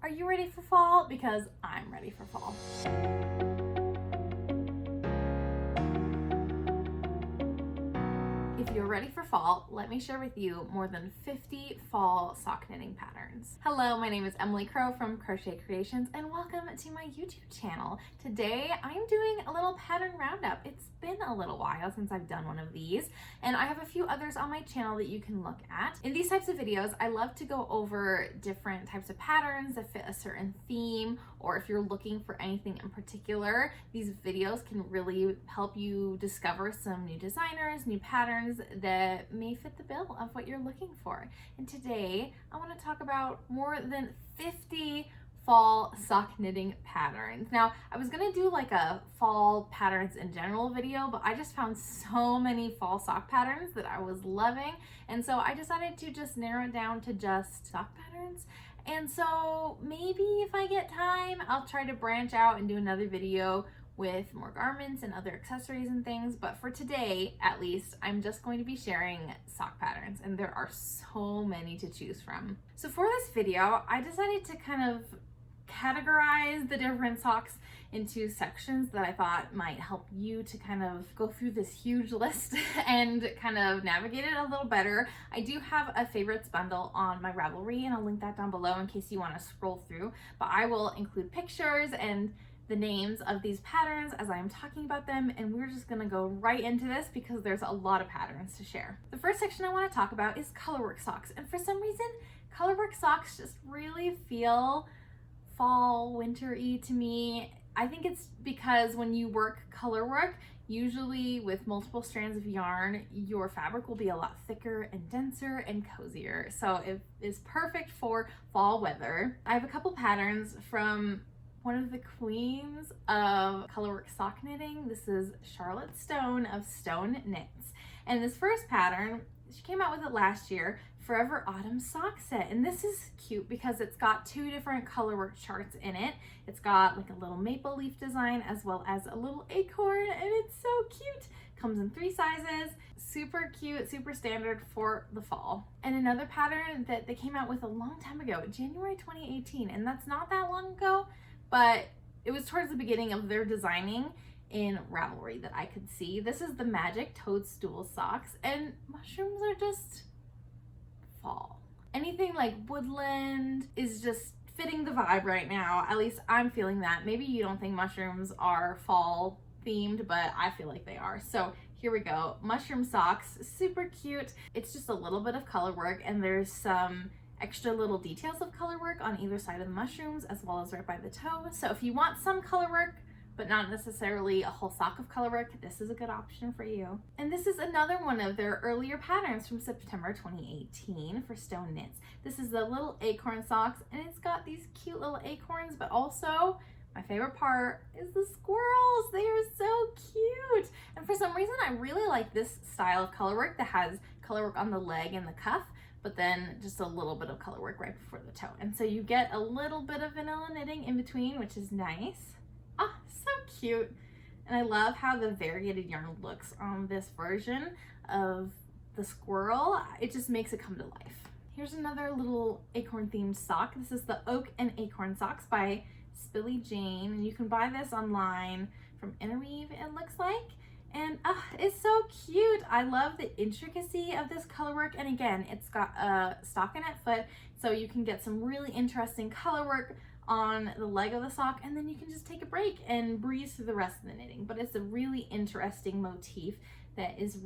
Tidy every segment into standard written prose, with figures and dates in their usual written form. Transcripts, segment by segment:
Are you ready for fall? Because I'm ready for fall. If you're ready for fall, let me share with you more than 50 fall sock knitting patterns. Hello, my name is Emily Crow from Crochet Creations and welcome to my YouTube channel. Today I'm doing a little pattern roundup. It's been a little while since I've done one of these, and I have a few others on my channel that you can look at. In these types of videos, I love to go over different types of patterns that fit a certain theme, or if you're looking for anything in particular, these videos can really help you discover some new designers, new patterns that may fit the bill of what you're looking for. And today I want to talk about more than 50 fall sock knitting patterns. Now, I was gonna do like a fall patterns in general video, but I just found so many fall sock patterns that I was loving, and so I decided to just narrow it down to just sock patterns. And so maybe if I get time, I'll try to branch out and do another video with more garments and other accessories and things, but for today, at least, I'm just going to be sharing sock patterns, and there are so many to choose from. So for this video, I decided to kind of categorize the different socks into sections that I thought might help you to kind of go through this huge list and kind of navigate it a little better. I do have a favorites bundle on my Ravelry, and I'll link that down below in case you want to scroll through, but I will include pictures and the names of these patterns as I'm talking about them, and we're just gonna go right into this because there's a lot of patterns to share. The first section I want to talk about is colorwork socks, and for some reason colorwork socks just really feel fall, winter-y to me. I think it's because when you work color work, usually with multiple strands of yarn, your fabric will be a lot thicker and denser and cozier. So it is perfect for fall weather. I have a couple patterns from one of the queens of colorwork sock knitting. This is Charlotte Stone of Stone Knits. And this first pattern, she came out with it last year, Forever Autumn Sock Set. And this is cute because it's got two different colorwork charts in it. It's got like a little maple leaf design as well as a little acorn, and it's so cute. Comes in 3 sizes, super cute, super standard for the fall. And another pattern that they came out with a long time ago, January 2018, and that's not that long ago, but it was towards the beginning of their designing in Ravelry that I could see. This is the Magic Toadstool socks, and mushrooms are just fall. Anything like Woodland is just fitting the vibe right now. At least I'm feeling that. Maybe you don't think mushrooms are fall themed, but I feel like they are. So here we go. Mushroom socks, super cute. It's just a little bit of color work, and there's some extra little details of color work on either side of the mushrooms as well as right by the toe. So if you want some color work but not necessarily a whole sock of color work, this is a good option for you. And this is another one of their earlier patterns from September 2018 for Stone Knits. This is the little acorn socks, and it's got these cute little acorns, but also my favorite part is the squirrels. They are so cute. And for some reason, I really like this style of color work that has color work on the leg and the cuff, but then just a little bit of color work right before the toe. And so you get a little bit of vanilla knitting in between, which is nice. Ah, so cute. And I love how the variegated yarn looks on this version of the squirrel. It just makes it come to life. Here's another little acorn themed sock. This is the Oak and Acorn socks by SpillyJane, and you can buy this online from Endormie, it looks like. And it's so cute. I love the intricacy of this color work, and again, it's got a stockinette foot, so you can get some really interesting color work on the leg of the sock, and then you can just take a break and breeze through the rest of the knitting. But it's a really interesting motif that is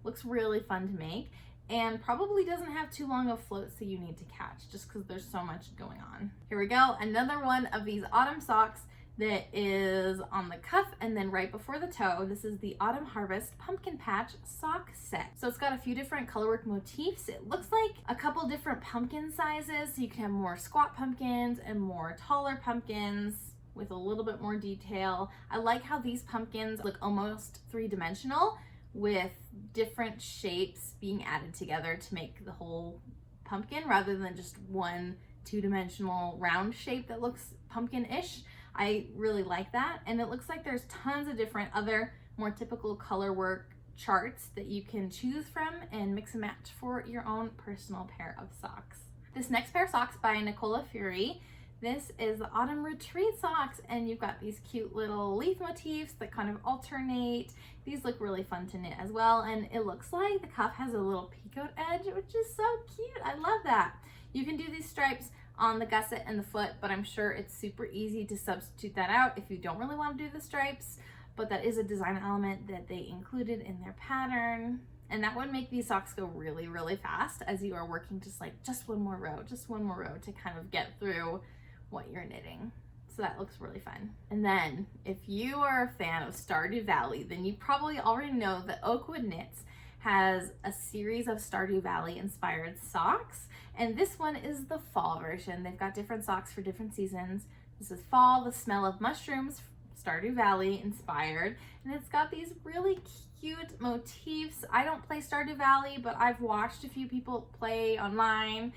looks really fun to make, and probably doesn't have too long of floats that you need to catch just because there's so much going on. Here we go, another one of these autumn socks that is on the cuff and then right before the toe. This is the Autumn Harvest Pumpkin Patch Sock Set. So it's got a few different colorwork motifs. It looks like a couple different pumpkin sizes. So you can have more squat pumpkins and more taller pumpkins with a little bit more detail. I like how these pumpkins look almost 3-dimensional with different shapes being added together to make the whole pumpkin rather than just one 2-dimensional round shape that looks pumpkin-ish. I really like that, and it looks like there's tons of different other more typical color work charts that you can choose from and mix and match for your own personal pair of socks. This next pair of socks by Nicola Furey. This is the Autumn Retreat socks, and you've got these cute little leaf motifs that kind of alternate. These look really fun to knit as well, and it looks like the cuff has a little peacoat edge, which is so cute. I love that. You can do these stripes on the gusset and the foot, but I'm sure it's super easy to substitute that out if you don't really want to do the stripes, but that is a design element that they included in their pattern. And that would make these socks go really, really fast as you are working just one more row to kind of get through what you're knitting. So that looks really fun. And then if you are a fan of Stardew Valley, then you probably already know that Oakwood Knits has a series of Stardew Valley inspired socks. And this one is the fall version. They've got different socks for different seasons. This is fall, the smell of mushrooms, Stardew Valley inspired. And it's got these really cute motifs. I don't play Stardew Valley, but I've watched a few people play online.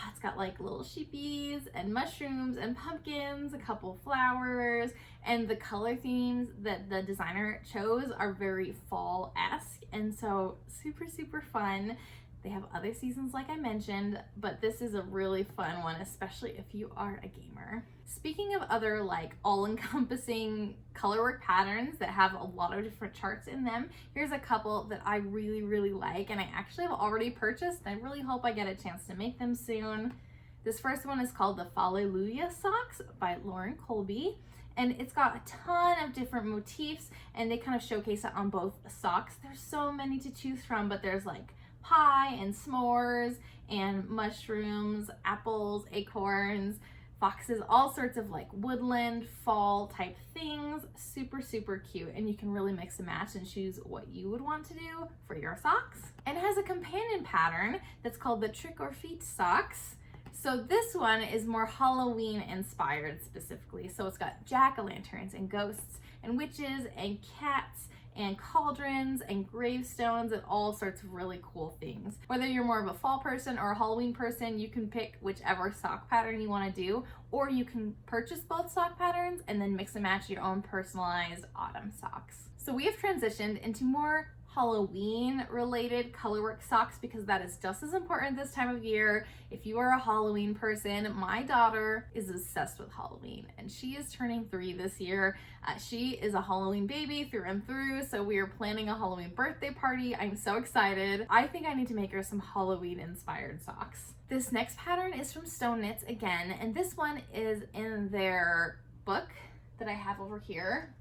It's got like little sheepies and mushrooms and pumpkins, a couple flowers, and the color themes that the designer chose are very fall-esque, and so super, super fun. They have other seasons like I mentioned, but this is a really fun one, especially if you are a gamer. Speaking of other like all-encompassing colorwork patterns that have a lot of different charts in them, here's a couple that I really, really like, and I actually have already purchased. I really hope I get a chance to make them soon. This first one is called the Fallelujah socks by Colby, and it's got a ton of different motifs, and they kind of showcase it on both socks. There's so many to choose from, but there's like pie and s'mores and mushrooms, apples, acorns, foxes, all sorts of like woodland fall type things. Super, super cute, and you can really mix and match and choose what you would want to do for your socks. And it has a companion pattern that's called the Trick or Feet socks. So this one is more Halloween inspired specifically. So it's got jack-o'-lanterns and ghosts and witches and cats and cauldrons and gravestones and all sorts of really cool things. Whether you're more of a fall person or a Halloween person, you can pick whichever sock pattern you want to do, or you can purchase both sock patterns and then mix and match your own personalized autumn socks. So we have transitioned into more Halloween related colorwork socks because that is just as important this time of year. If you are a Halloween person, my daughter is obsessed with Halloween and she is turning 3 this year. She is a Halloween baby through and through, so we are planning a Halloween birthday party. I'm so excited. I think I need to make her some Halloween inspired socks. This next pattern is from Stone Knits again, and this one is in their book that I have over here,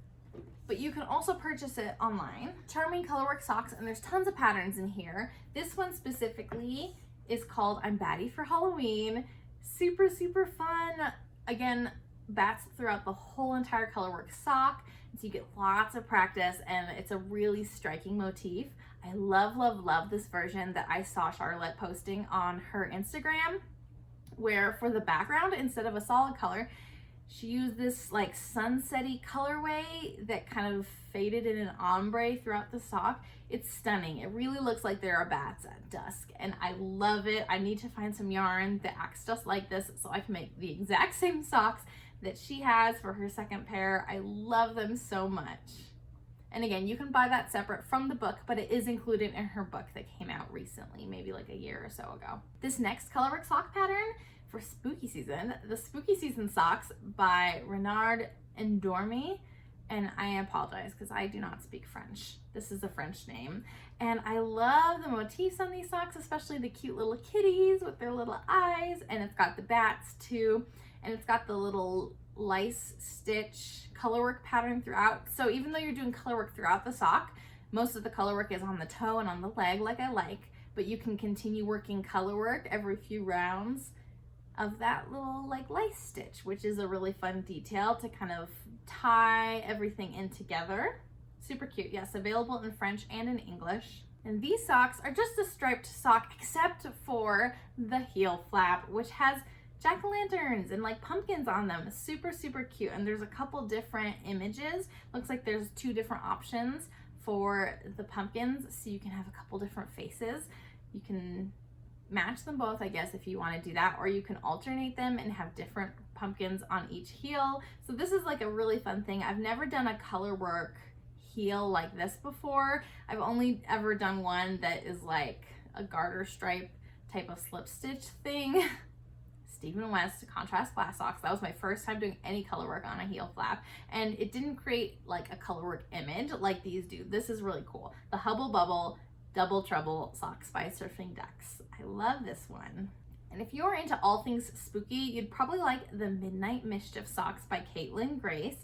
but you can also purchase it online. Charming colorwork socks, and there's tons of patterns in here. This one specifically is called I'm Batty for Halloween. Super, super fun. Again, bats throughout the whole entire colorwork sock, so you get lots of practice, and it's a really striking motif. I love, love, love this version that I saw Charlotte posting on her Instagram, where for the background, instead of a solid color, she used this like sunsetty colorway that kind of faded in an ombre throughout the sock. It's stunning. It really looks like there are bats at dusk, and I love it. I need to find some yarn that acts just like this so I can make the exact same socks that she has for her second pair. I love them so much. And again, you can buy that separate from the book, but it is included in her book that came out recently, maybe like a year or so ago. This next colorwork sock pattern for spooky season, the Spooky Season socks by Renarde and Endormie, and I apologize because I do not speak French. This is a French name, and I love the motifs on these socks, especially the cute little kitties with their little eyes, and it's got the bats too, and it's got the little lice stitch colorwork pattern throughout. So even though you're doing colorwork throughout the sock, most of the colorwork is on the toe and on the leg like I like, but you can continue working colorwork every few rounds of that little like lice stitch, which is a really fun detail to kind of tie everything in together. Super cute. Yes, available in French and in English. And these socks are just a striped sock except for the heel flap, which has jack-o'-lanterns and like pumpkins on them. Super, super cute. And there's a couple different images. Looks like there's 2 different options for the pumpkins, so you can have a couple different faces. You can match them both, I guess, if you want to do that, or you can alternate them and have different pumpkins on each heel. So this is like a really fun thing. I've never done a colorwork heel like this before. I've only ever done one that is like a garter stripe type of slip stitch thing. Stephen West contrast glass socks. That was my first time doing any color work on a heel flap, and it didn't create like a color work image like these do. This is really cool. The Hubble Bubble Double Trouble Socks by Surfing Ducks. I love this one. And if you're into all things spooky, you'd probably like the Midnight Mischief Socks by Caitlin Grace.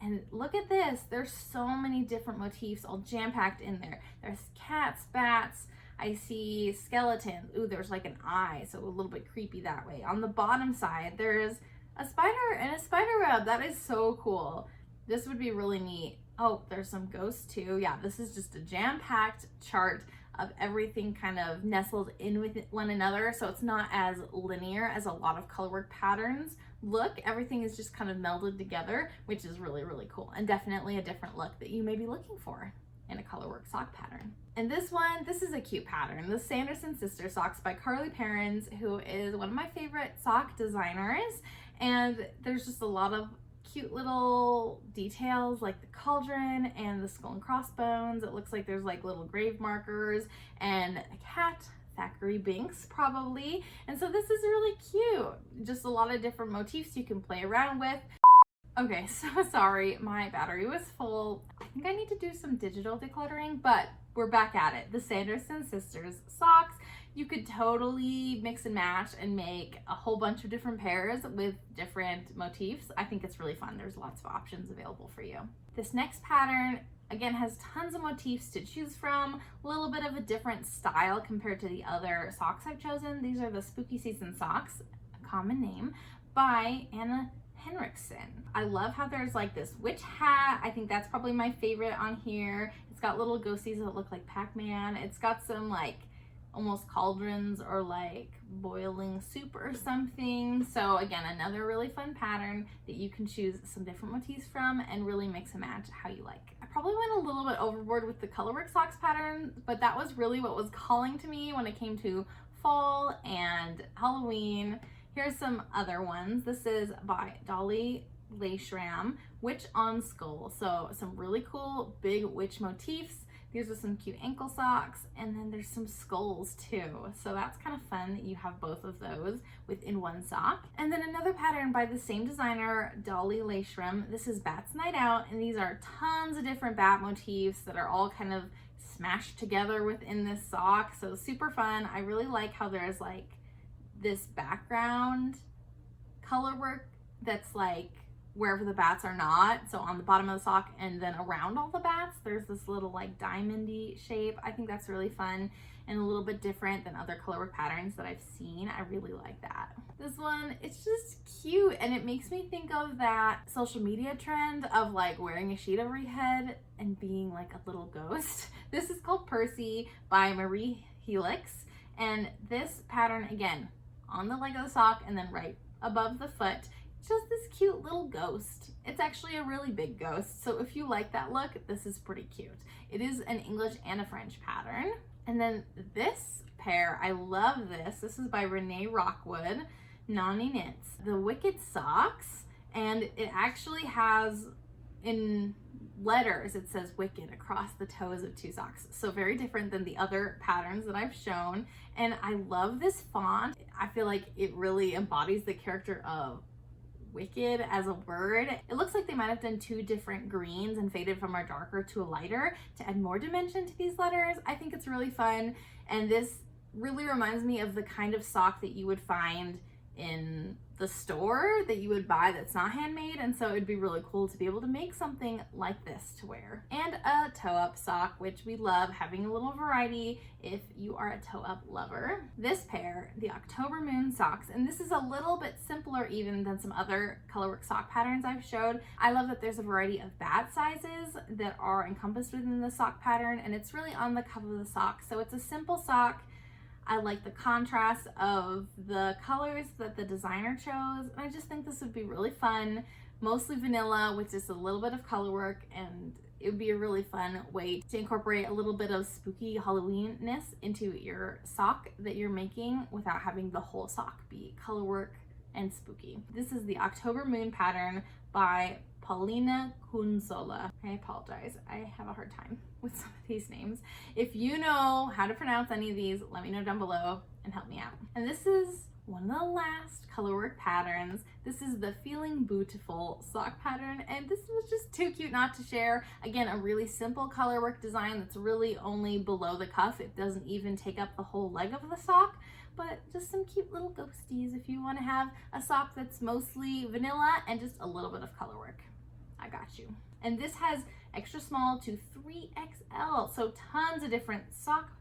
And look at this, there's so many different motifs all jam-packed in there. There's cats, bats, I see skeletons. Ooh, there's like an eye, so a little bit creepy that way. On the bottom side, there's a spider and a spider web. That is so cool. This would be really neat. Oh, there's some ghosts too. Yeah, this is just a jam-packed chart of everything kind of nestled in with one another, so it's not as linear as a lot of colorwork patterns look. Everything is just kind of melded together, which is really, really cool, and definitely a different look that you may be looking for in a colorwork sock pattern. And this one, this is a cute pattern. The Sanderson Sister Socks by Carlie Perrins, who is one of my favorite sock designers, and there's just a lot of cute little details like the cauldron and the skull and crossbones. It looks like there's like little grave markers and a cat, Thackeray Binks probably. And so this is really cute. Just a lot of different motifs you can play around with. Okay, so sorry, my battery was full. I think I need to do some digital decluttering, but we're back at it. The Sanderson Sisters socks. You could totally mix and match and make a whole bunch of different pairs with different motifs. I think it's really fun. There's lots of options available for you. This next pattern, again, has tons of motifs to choose from, a little bit of a different style compared to the other socks I've chosen. These are the Spooky Season Socks, a common name, by Anna Henriksson. I love how there's like this witch hat. I think that's probably my favorite on here. It's got little ghosties that look like Pac-Man. It's got some like almost cauldrons or like boiling soup or something. So again, another really fun pattern that you can choose some different motifs from and really mix and match how you like. I probably went a little bit overboard with the colorwork socks pattern, but that was really what was calling to me when it came to fall and Halloween. Here's some other ones. This is by Dolly, Laishram, Witch on Skull. So some really cool big witch motifs. These are some cute ankle socks, and then there's some skulls too. So that's kind of fun that you have both of those within one sock. And then another pattern by the same designer, Dolly Laishram. This is Bat's Night Out, and these are tons of different bat motifs that are all kind of smashed together within this sock. So super fun. I really like how there's like this background color work that's like wherever the bats are not. So on the bottom of the sock and then around all the bats, there's this little like diamond-y shape. I think that's really fun and a little bit different than other colorwork patterns that I've seen. I really like that. This one, it's just cute, and it makes me think of that social media trend of like wearing a sheet over your head and being like a little ghost. This is called Percy by Marie Helix, and this pattern, again, on the leg of the sock and then right above the foot, just this cute little ghost. It's actually a really big ghost, so if you like that look, this is pretty cute. It is an English and a French pattern. And then this pair, I love this. This is by Reneé Rockwood, Nani Knits, the Wicked Socks, and it actually has in letters, it says Wicked across the toes of two socks. So very different than the other patterns that I've shown. And I love this font. I feel like it really embodies the character of Wicked as a word. It looks like they might have done two different greens and faded from a darker to a lighter to add more dimension to these letters. I think it's really fun, and this really reminds me of the kind of sock that you would find in the store that you would buy that's not handmade, and so it'd be really cool to be able to make something like this to wear. And a toe-up sock, which we love having a little variety if you are a toe-up lover. This pair, the October Moon socks, and this is a little bit simpler even than some other colorwork sock patterns I've showed. I love that there's a variety of bat sizes that are encompassed within the sock pattern, and it's really on the cuff of the sock. So it's a simple sock. I like the contrast of the colors that the designer chose. I just think this would be really fun, mostly vanilla with just a little bit of color work, and it would be a really fun way to incorporate a little bit of spooky Halloweenness into your sock that you're making without having the whole sock be color work and spooky. This is the October Moon pattern by Paulina Kunzola. I apologize, I have a hard time with some of these names. If you know how to pronounce any of these, let me know down below and help me out. And this is one of the last colorwork patterns. This is the Feeling Boo-tiful sock pattern, and this was just too cute not to share. Again, a really simple colorwork design that's really only below the cuff. It doesn't even take up the whole leg of the sock, but just some cute little ghosties if you want to have a sock that's mostly vanilla and just a little bit of colorwork. I got you. And this has extra small to 3XL, so tons of different sock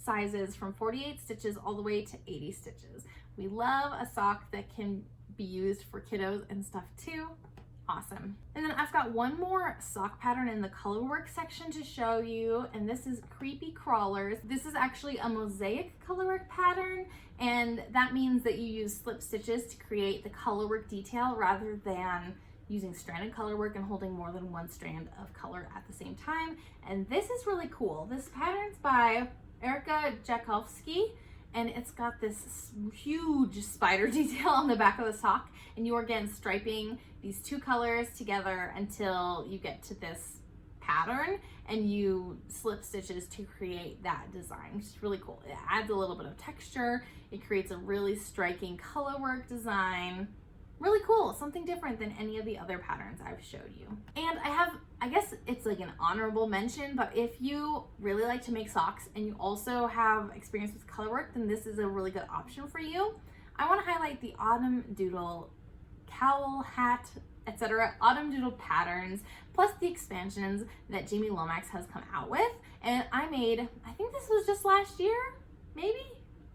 sizes from 48 stitches all the way to 80 stitches. We love a sock that can be used for kiddos and stuff too. Awesome. And then I've got one more sock pattern in the colorwork section to show you, and this is Creepy Crawlers. This is actually a mosaic colorwork pattern, and that means that you use slip stitches to create the colorwork detail rather than using stranded colorwork and holding more than one strand of color at the same time. And this is really cool. This pattern's by Jackofsky, and it's got this huge spider detail on the back of the sock, and you are again striping these two colors together until you get to this pattern, and you slip stitches to create that design, which is really cool. It adds a little bit of texture. It creates a really striking colorwork design. Really cool, something different than any of the other patterns I've showed you. And I guess it's like an honorable mention, but if you really like to make socks and you also have experience with colorwork, then this is a really good option for you. I want to highlight the Autumn Doodle cowl, hat, etc. Autumn Doodle patterns, plus the expansions that Jamie Lomax has come out with. And I think this was just last year, maybe?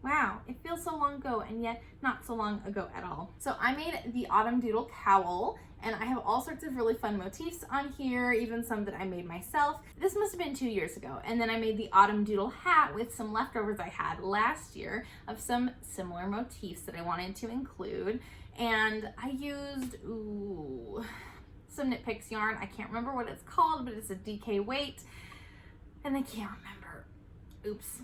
Wow, it feels so long ago, and yet not so long ago at all. So I made the Autumn Doodle cowl, and I have all sorts of really fun motifs on here, even some that I made myself. This must have been 2 years ago. And then I made the Autumn Doodle hat with some leftovers I had last year of some similar motifs that I wanted to include. And I used, some Knit Picks yarn. I can't remember what it's called, but it's a DK weight, and I can't remember. Oops.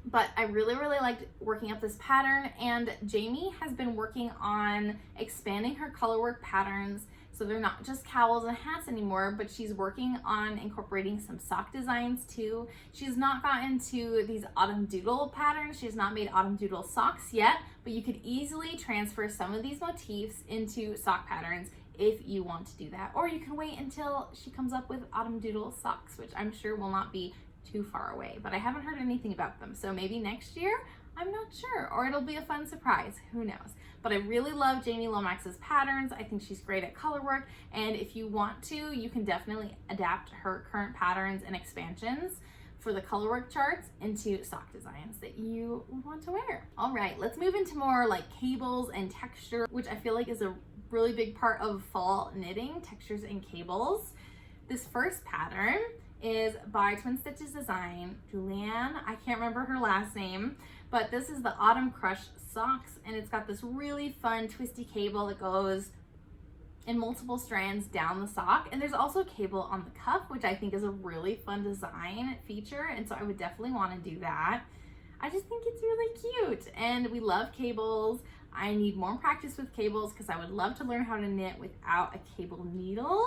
But I really liked working up this pattern, and Jamie has been working on expanding her colorwork patterns so they're not just cowls and hats anymore, but she's working on incorporating some sock designs too. She's not gotten to these Autumn Doodle patterns. She's not made Autumn Doodle socks yet, but you could easily transfer some of these motifs into sock patterns if you want to do that. Or you can wait until she comes up with Autumn Doodle socks, which I'm sure will not be too far away, but I haven't heard anything about them. So maybe next year, I'm not sure, or it'll be a fun surprise, who knows. But I really love Jamie Lomax's patterns. I think she's great at colorwork, and if you want to, you can definitely adapt her current patterns and expansions for the colorwork charts into sock designs that you want to wear. All right, let's move into more like cables and texture, which I feel like is a really big part of fall knitting, textures and cables. This first pattern is by Twin Stitches Design, Julianne, I can't remember her last name, but this is the Autumn Crush socks, and it's got this really fun twisty cable that goes in multiple strands down the sock, and there's also a cable on the cuff, which I think is a really fun design feature, and so I would definitely want to do that. I just think it's really cute, and we love cables. I need more practice with cables because I would love to learn how to knit without a cable needle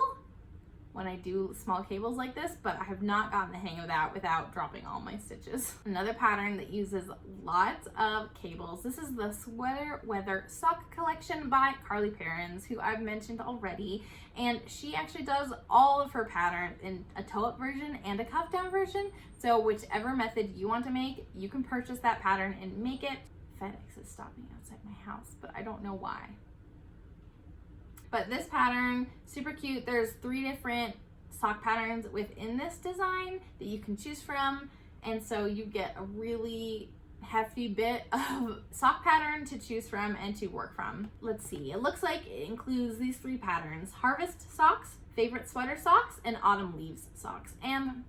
when I do small cables like this, but I have not gotten the hang of that without dropping all my stitches. Another pattern that uses lots of cables. This is the Sweater Weather Sock Collection by Carlie Perrins, who I've mentioned already, and she actually does all of her patterns in a toe-up version and a cuff-down version, so whichever method you want to make, you can purchase that pattern and make it. FedEx is stopping outside my house, but I don't know why. But this pattern, super cute. There's 3 different sock patterns within this design that you can choose from. And so you get a really hefty bit of sock pattern to choose from and to work from. Let's see, it looks like it includes these 3 patterns: Harvest socks, Favorite Sweater socks, and Autumn Leaves socks. And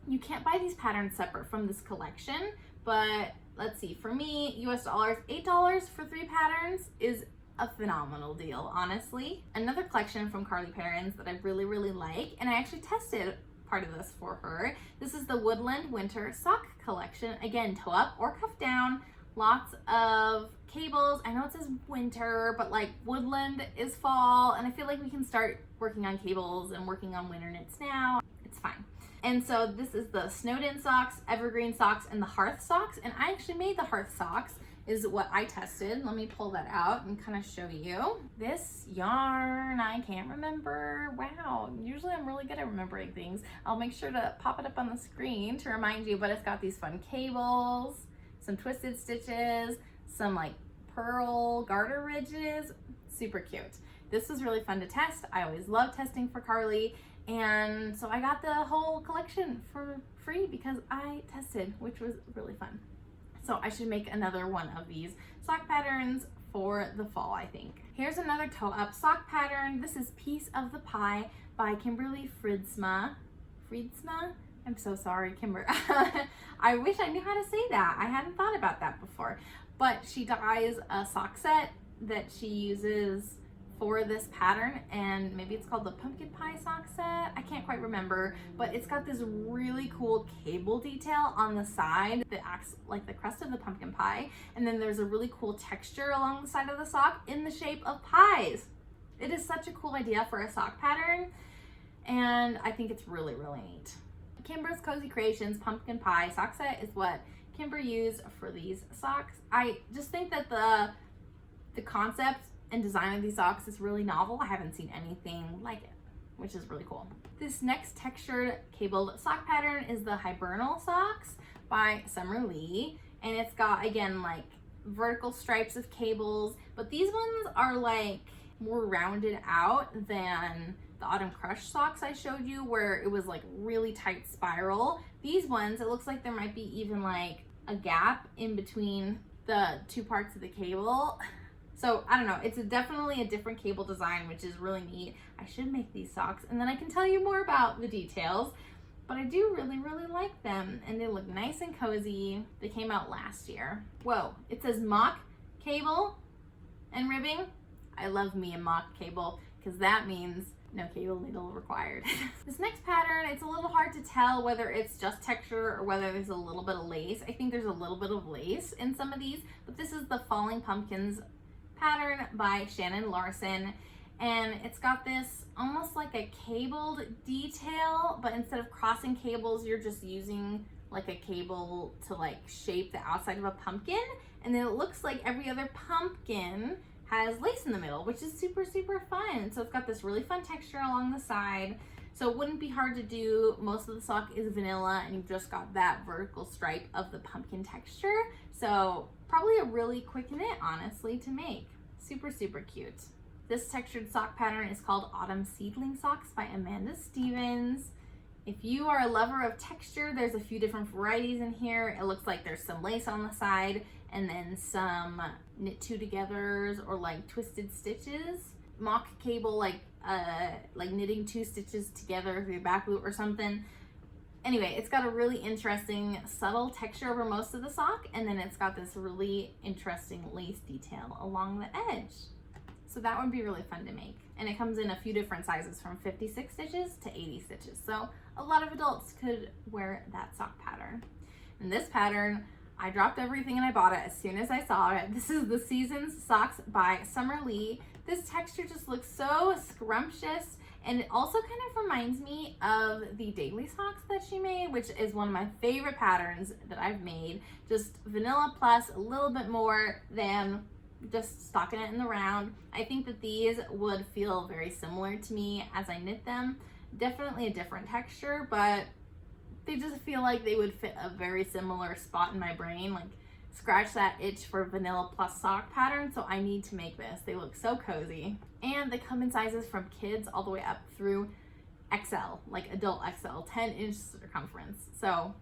you can't buy these patterns separate from this collection, but let's see, for me, US dollars, $8 for 3 patterns is a phenomenal deal, honestly. Another collection from Carlie Perrins that I really like, and I actually tested part of this for her. This is the Woodland Winter Sock Collection. Again, toe up or cuff down, lots of cables. I know it says winter, but like Woodland is fall, and I feel like we can start working on cables and working on winter knits now. It's fine. And so this is the Snowed In socks, Evergreen socks, and the Hearth socks, and I actually made the Hearth socks, is what I tested. Let me pull that out and kind of show you. This yarn, I can't remember. Wow, usually I'm really good at remembering things. I'll make sure to pop it up on the screen to remind you, but it's got these fun cables, some twisted stitches, some like pearl garter ridges, super cute. This was really fun to test. I always love testing for Carlie, and so I got the whole collection for free because I tested, which was really fun. So I should make another one of these sock patterns for the fall, I think. Here's another toe up sock pattern. This is Piece of the Pie by Kimberly Friedsma. I'm so sorry, Kimber. I wish I knew how to say that. I hadn't thought about that before. But she dyes a sock set that she uses for this pattern, and maybe it's called the pumpkin pie sock set. I can't quite remember, but it's got this really cool cable detail on the side that acts like the crust of the pumpkin pie, and then there's a really cool texture along the side of the sock in the shape of pies. It is such a cool idea for a sock pattern, and I think it's really, really neat. Kimber's Cozy Creations pumpkin pie sock set is what Kimber used for these socks. I just think that the concept and design of these socks is really novel. I haven't seen anything like it, which is really cool. This next textured cabled sock pattern is the Hibernal Socks by Summer Lee, and it's got, again, like vertical stripes of cables, but these ones are like more rounded out than the Autumn Crush socks I showed you, where it was like really tight spiral. These ones, it looks like there might be even like a gap in between the two parts of the cable. So I don't know, it's definitely a different cable design, which is really neat. I should make these socks and then I can tell you more about the details, but I do really, really like them, and they look nice and cozy. They came out last year. Whoa, it says mock cable and ribbing. I love me a mock cable because that means no cable needle required. This next pattern, it's a little hard to tell whether it's just texture or whether there's a little bit of lace. I think there's a little bit of lace in some of these, but this is the Falling Pumpkins pattern by Shannon Larson, and it's got this almost like a cabled detail, but instead of crossing cables, you're just using like a cable to like shape the outside of a pumpkin, and then it looks like every other pumpkin has lace in the middle, which is super, super fun. So it's got this really fun texture along the side, so it wouldn't be hard to do. Most of the sock is vanilla, and you've just got that vertical stripe of the pumpkin texture. So probably a really quick knit, honestly, to make. Super, super cute. This textured sock pattern is called Autumn Seedling Socks by Amanda Stevens. If you are a lover of texture, there's a few different varieties in here. It looks like there's some lace on the side and then some knit two togethers or like twisted stitches. Mock cable, like knitting two stitches together through your back loop or something. Anyway, it's got a really interesting subtle texture over most of the sock, and then it's got this really interesting lace detail along the edge. So that would be really fun to make. And it comes in a few different sizes, from 56 stitches to 80 stitches. So a lot of adults could wear that sock pattern. And this pattern, I dropped everything and I bought it as soon as I saw it. This is the Seasons Socks by Summer Lee. This texture just looks so scrumptious, and it also kind of reminds me of the Daily Socks that she made, which is one of my favorite patterns that I've made. Just vanilla plus a little bit more than just stocking it in the round. I think that these would feel very similar to me as I knit them. Definitely a different texture, but they just feel like they would fit a very similar spot in my brain. Like, scratch that itch for vanilla plus sock pattern, so I need to make this. They look so cozy. And they come in sizes from kids all the way up through XL, like adult XL, 10-inch circumference. So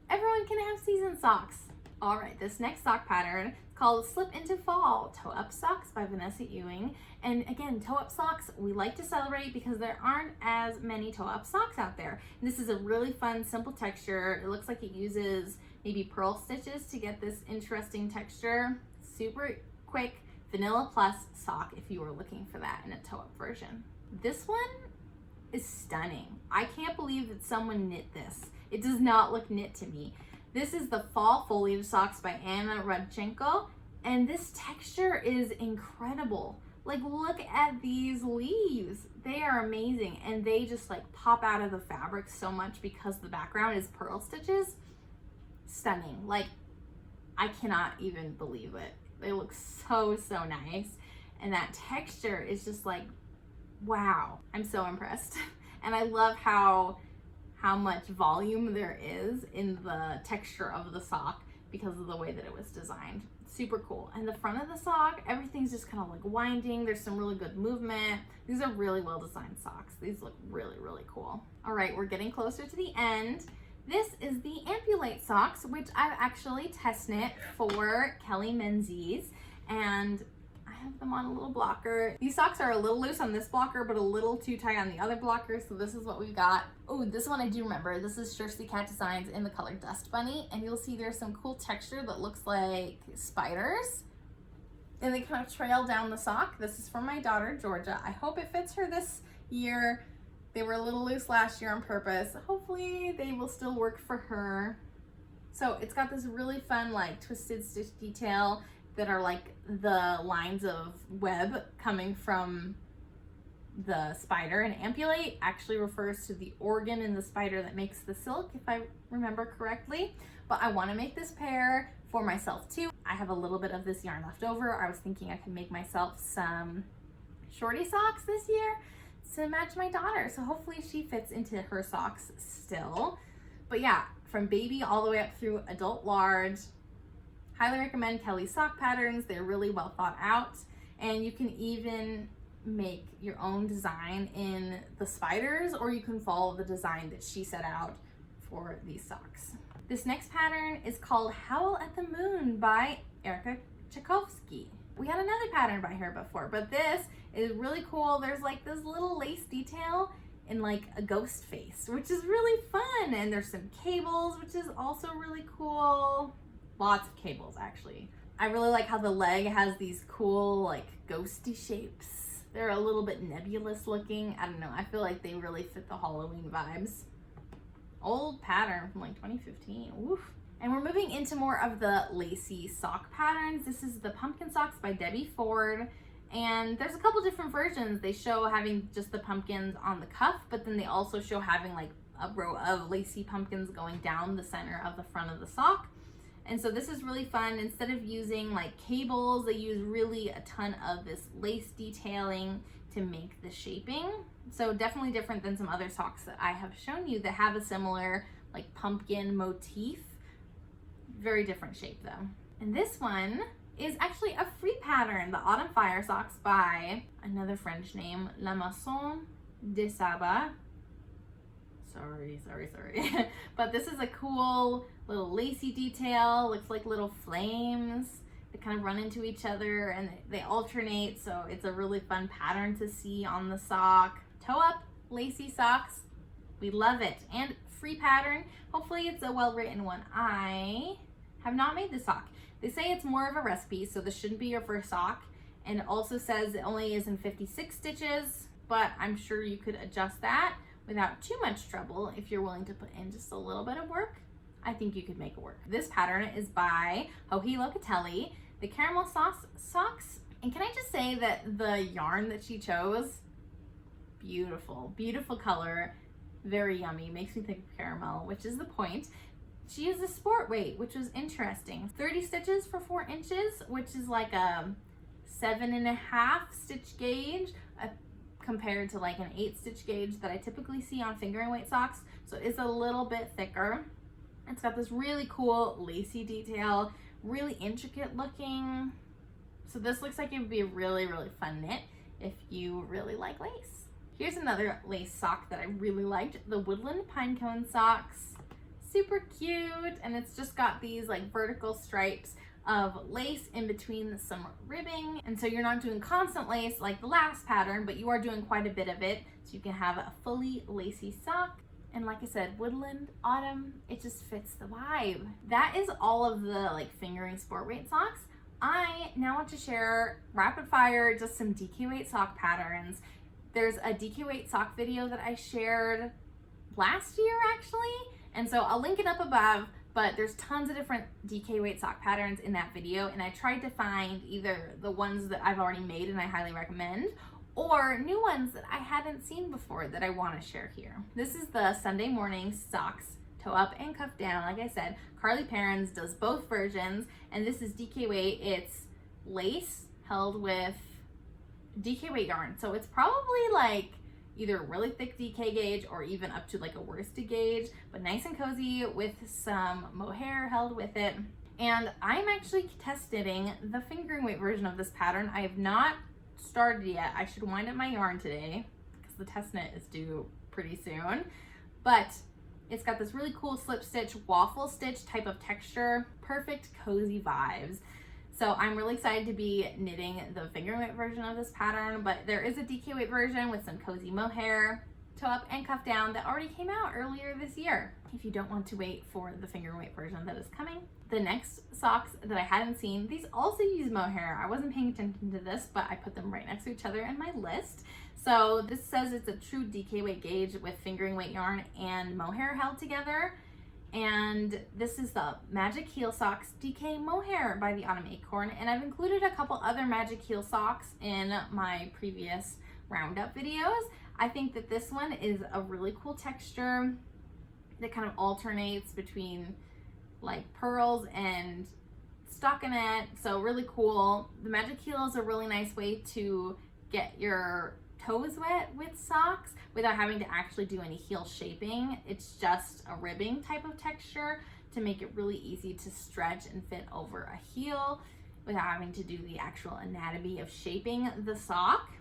everyone can have season socks. All right, this next sock pattern is called Slip Into Fall Toe Up Socks by Vanessa Ewing. And again, toe up socks we like to celebrate because there aren't as many toe up socks out there. And this is a really fun, simple texture. It looks like it uses maybe pearl stitches to get this interesting texture. Super quick vanilla plus sock if you were looking for that in a toe up version. This one is stunning. I can't believe that someone knit this. It does not look knit to me. This is the Fall Foliage Socks by Anna Rudchenko, and this texture is incredible. Like, look at these leaves. They are amazing, and they just like pop out of the fabric so much because the background is pearl stitches. Stunning. Like, I cannot even believe it. They look so, so nice. And that texture is just like, wow. I'm so impressed. And I love how much volume there is in the texture of the sock because of the way that it was designed. Super cool. And the front of the sock, everything's just kind of like winding. There's some really good movement. These are really well designed socks. These look really, really cool. All right, we're getting closer to the end. This is the Ambulate socks, which I've actually test knit for Kelly Menzies, and I have them on a little blocker. These socks are a little loose on this blocker, but a little too tight on the other blocker, so this is what we've got. Oh, this one I do remember. This is Thirsty Cat Designs in the color Dust Bunny, and you'll see there's some cool texture that looks like spiders, and they kind of trail down the sock. This is for my daughter, Georgia. I hope it fits her this year. They were a little loose last year on purpose. Hopefully they will still work for her. So it's got this really fun like twisted stitch detail that are like the lines of web coming from the spider. And ambulate actually refers to the organ in the spider that makes the silk, if I remember correctly. But I want to make this pair for myself too. I have a little bit of this yarn left over. I was thinking I could make myself some shorty socks this year to match my daughter. So hopefully she fits into her socks still. But yeah, from baby all the way up through adult large. Highly recommend Kelly's sock patterns. They're really well thought out. And you can even make your own design in the spiders, or you can follow the design that she set out for these socks. This next pattern is called Howl at the Moon by Jackofsky. We had another pattern by her before, but this is really cool. There's like this little lace detail in like a ghost face, which is really fun. And there's some cables, which is also really cool. Lots of cables, actually. I really like how the leg has these cool like ghosty shapes. They're a little bit nebulous looking. I don't know. I feel like they really fit the Halloween vibes. Old pattern from like 2015. Oof. And we're moving into more of the lacy sock patterns. This is the Pumpkin Socks by Debbie Ford. And there's a couple different versions. They show having just the pumpkins on the cuff, but then they also show having like a row of lacy pumpkins going down the center of the front of the sock. And so this is really fun. Instead of using like cables, they use really a ton of this lace detailing to make the shaping. So definitely different than some other socks that I have shown you that have a similar like pumpkin motif. Very different shape though. And this one is actually a free pattern, the Autumn Fire Socks by another French name, La Maison de Saba. Sorry. But this is a cool little lacy detail. Looks like little flames that kind of run into each other and they alternate. So it's a really fun pattern to see on the sock. Toe up lacy socks. We love it. And free pattern. Hopefully it's a well-written one. I have not made this sock. They say it's more of a recipe, so this shouldn't be your first sock. And it also says it only is in 56 stitches, but I'm sure you could adjust that without too much trouble if you're willing to put in just a little bit of work. I think you could make it work. This pattern is by Hohi Locatelli, the Caramel Sauce Socks. And can I just say that the yarn that she chose, beautiful, beautiful color, very yummy, makes me think of caramel, which is the point. She used a sport weight, which was interesting. 30 stitches for 4 inches, which is like a 7.5 stitch gauge compared to like an 8 stitch gauge that I typically see on fingering weight socks. So it's a little bit thicker. It's got this really cool lacy detail, really intricate looking. So this looks like it would be a really, really fun knit if you really like lace. Here's another lace sock that I really liked, the Woodland Pinecone Socks. Super cute, and it's just got these like vertical stripes of lace in between some ribbing, and so you're not doing constant lace like the last pattern, but you are doing quite a bit of it, so you can have a fully lacy sock. And like I said, woodland, autumn, it just fits the vibe. That is all of the like fingering sport weight socks. I now want to share rapid fire just some DK weight sock patterns. There's a DK weight sock video that I shared last year actually, and so I'll link it up above, but there's tons of different DK weight sock patterns in that video, and I tried to find either the ones that I've already made and I highly recommend, or new ones that I hadn't seen before that I want to share here. This is the Sunday Morning Socks toe up and cuff down. Like I said, Carlie Perrins does both versions, and this is DK weight. It's lace held with DK weight yarn. So it's probably like either a really thick DK gauge or even up to like a worsted gauge, but nice and cozy with some mohair held with it. And I'm actually test knitting the fingering weight version of this pattern. I have not started yet. I should wind up my yarn today because the test knit is due pretty soon. But it's got this really cool slip stitch, waffle stitch type of texture, perfect cozy vibes. So I'm really excited to be knitting the fingering weight version of this pattern, but there is a DK weight version with some cozy mohair, toe up and cuff down that already came out earlier this year. If you don't want to wait for the fingering weight version that is coming. The next socks that I hadn't seen, these also use mohair. I wasn't paying attention to this, but I put them right next to each other in my list. So this says it's a true DK weight gauge with fingering weight yarn and mohair held together. And this is the Magic Heel Socks DK Mohair by the Autumn Acorn. And I've included a couple other Magic Heel Socks in my previous roundup videos. I think that this one is a really cool texture that kind of alternates between like pearls and stockinette. So really cool. The Magic Heel is a really nice way to get your toes wet with socks without having to actually do any heel shaping. It's just a ribbing type of texture to make it really easy to stretch and fit over a heel without having to do the actual anatomy of shaping the sock.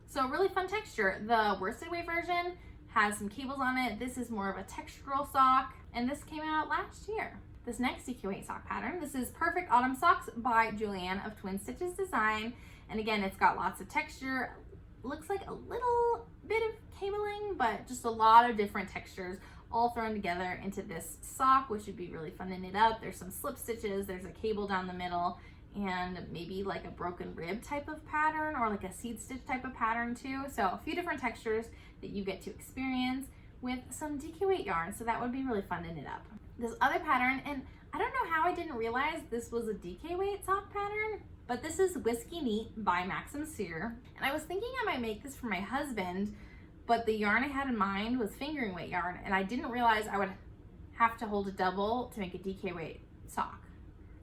So really fun texture. The worsted weight version has some cables on it. This is more of a textural sock, and this came out last year. This next DK weight sock pattern, this is Perfect Autumn Socks by Julianne of Twin Stitches Design. And again, it's got lots of texture. Looks like a little bit of cabling, but just a lot of different textures all thrown together into this sock, which would be really fun to knit up. There's some slip stitches, there's a cable down the middle, and maybe like a broken rib type of pattern or like a seed stitch type of pattern too. So a few different textures that you get to experience with some DK weight yarn. So that would be really fun to knit up. This other pattern, and I don't know how I didn't realize this was a DK weight sock pattern, but this is Whiskey Neat by Maxim. And I was thinking I might make this for my husband, but the yarn I had in mind was fingering weight yarn, and I didn't realize I would have to hold a double to make a DK weight sock.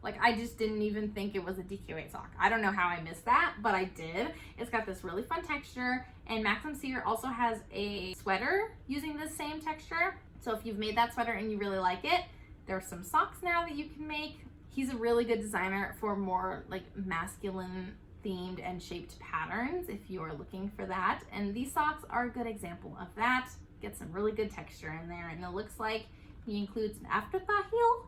Like, I just didn't even think it was a DK weight sock. I don't know how I missed that, but I did. It's got this really fun texture, and Maxim also has a sweater using this same texture. So if you've made that sweater and you really like it, there's some socks now that you can make. He's a really good designer for more like masculine themed and shaped patterns if you are looking for that. And these socks are a good example of that. Get some really good texture in there, and it looks like he includes an afterthought heel,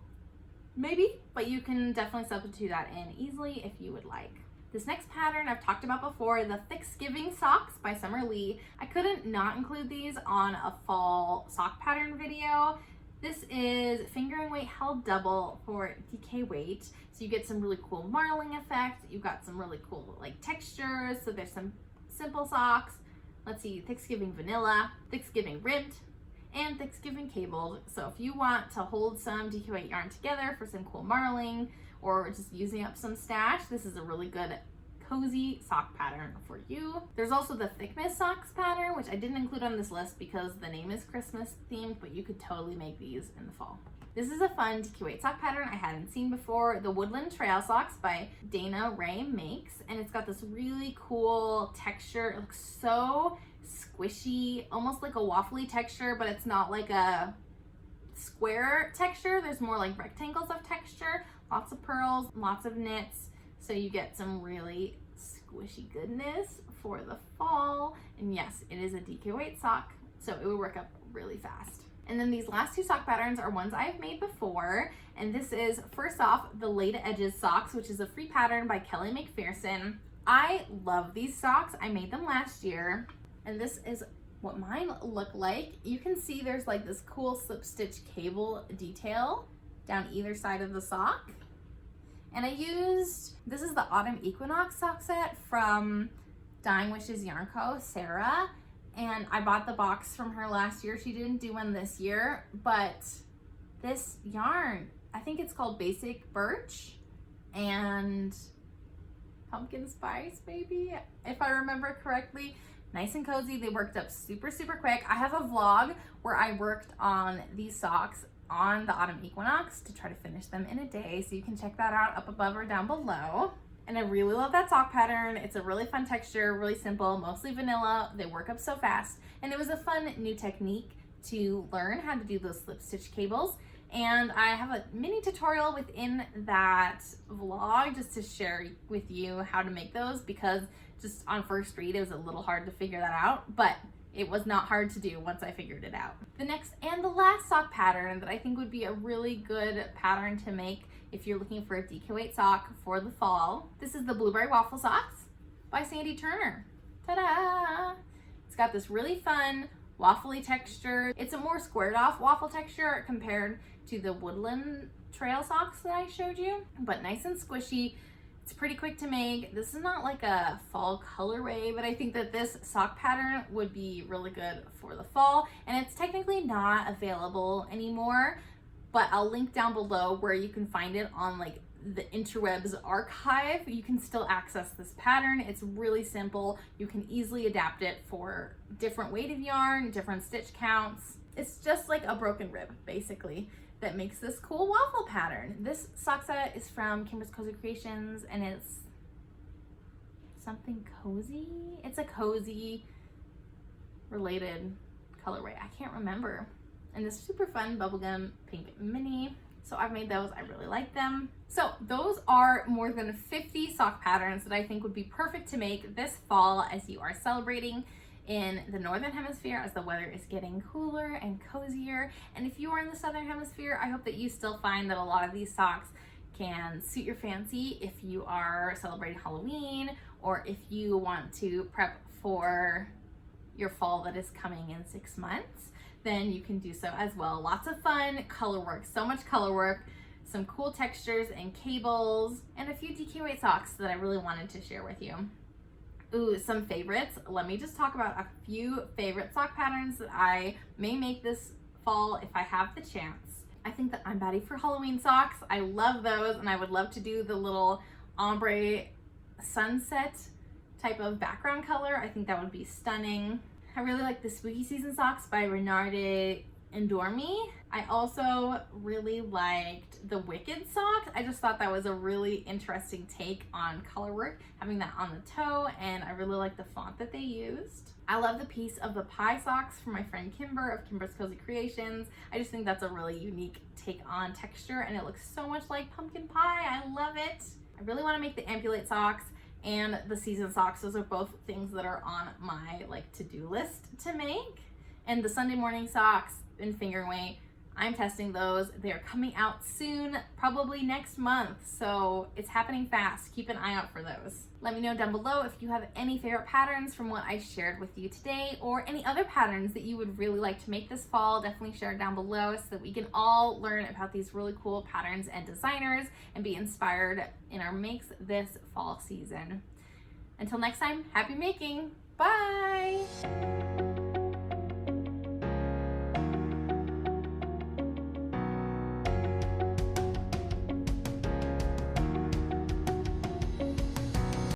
maybe, but you can definitely substitute that in easily if you would like. This next pattern I've talked about before, the Thicksgiving socks by Summer Lee. I couldn't not include these on a fall sock pattern video. This is fingering weight held double for DK weight. So you get some really cool marling effect. You've got some really cool like textures. So there's some simple socks. Let's see, Thicksgiving vanilla, Thicksgiving ribbed, and Thicksgiving cabled. So if you want to hold some DK weight yarn together for some cool marling or just using up some stash, this is a really good cozy sock pattern for you. There's also the Thickness socks pattern, which I didn't include on this list because the name is Christmas themed, but you could totally make these in the fall. This is a fun DK weight sock pattern I hadn't seen before, the Woodland Trail Socks by Dana Ray Makes, and it's got this really cool texture. It looks so squishy, almost like a waffly texture, but it's not like a square texture. There's more like rectangles of texture, lots of pearls, lots of knits. So you get some really squishy goodness for the fall. And yes, it is a DK weight sock, so it will work up really fast. And then these last two sock patterns are ones I've made before. And this is, first off, the Laid Edges socks, which is a free pattern by Kelly McPherson. I love these socks. I made them last year. And this is what mine look like. You can see there's like this cool slip stitch cable detail down either side of the sock. And I used, this is the Autumn Equinox sock set from Dying Wishes Yarn Co., Sarah. And I bought the box from her last year. She didn't do one this year, but this yarn, I think it's called Basic Birch and Pumpkin Spice, maybe, if I remember correctly. Nice and cozy. They worked up super, super quick. I have a vlog where I worked on these socks on the autumn equinox to try to finish them in a day, so you can check that out up above or down below. And I really love that sock pattern. It's a really fun texture, really simple, mostly vanilla. They work up so fast. And it was a fun new technique to learn how to do those slip stitch cables. And I have a mini tutorial within that vlog just to share with you how to make those, because just on first read, it was a little hard to figure that out, but it was not hard to do once I figured it out. The next and the last sock pattern that I think would be a really good pattern to make if you're looking for a DK weight sock for the fall. This is the Blueberry Waffle Socks by Sandy Turner. Ta-da! It's got this really fun waffly texture. It's a more squared off waffle texture compared to the Woodland trail socks that I showed you, but nice and squishy. It's pretty quick to make. This is not like a fall colorway, but I think that this sock pattern would be really good for the fall, and it's technically not available anymore, but I'll link down below where you can find it on like the interwebs archive. You can still access this pattern. It's really simple. You can easily adapt it for different weight of yarn, different stitch counts. It's just like a broken rib, basically, that makes this cool waffle pattern. This sock set is from Kimber's Cozy Creations, and it's something cozy. It's a cozy related colorway. I can't remember. And this super fun bubblegum pink mini. So I've made those, I really like them. So those are more than 50 sock patterns that I think would be perfect to make this fall as you are celebrating in the Northern Hemisphere as the weather is getting cooler and cozier. And if you are in the Southern Hemisphere, I hope that you still find that a lot of these socks can suit your fancy if you are celebrating Halloween, or if you want to prep for your fall that is coming in 6 months, then you can do so as well. Lots of fun color work, so much color work, some cool textures and cables, and a few DK weight socks that I really wanted to share with you. Ooh, some favorites. Let me just talk about a few favorite sock patterns that I may make this fall if I have the chance. I think that I'm Batty for Halloween socks. I love those, and I would love to do the little ombre sunset type of background color. I think that would be stunning. I really like the Spooky Season socks by Renarde Endormie. I also really liked the Wicked socks. I just thought that was a really interesting take on color work, having that on the toe, and I really like the font that they used. I love the piece of the pie socks from my friend Kimber of Kimber's Cozy Creations. I just think that's a really unique take on texture, and it looks so much like pumpkin pie. I love it. I really want to make the ambulate socks and the season socks. Those are both things that are on my like to-do list to make. And the Sunday morning socks in finger weight, I'm testing those. They are coming out soon, probably next month, so it's happening fast. Keep an eye out for those. Let me know down below if you have any favorite patterns from what I shared with you today, or any other patterns that you would really like to make this fall. Definitely share it down below so that we can all learn about these really cool patterns and designers and be inspired in our makes this fall season. Until next time, happy making. Bye!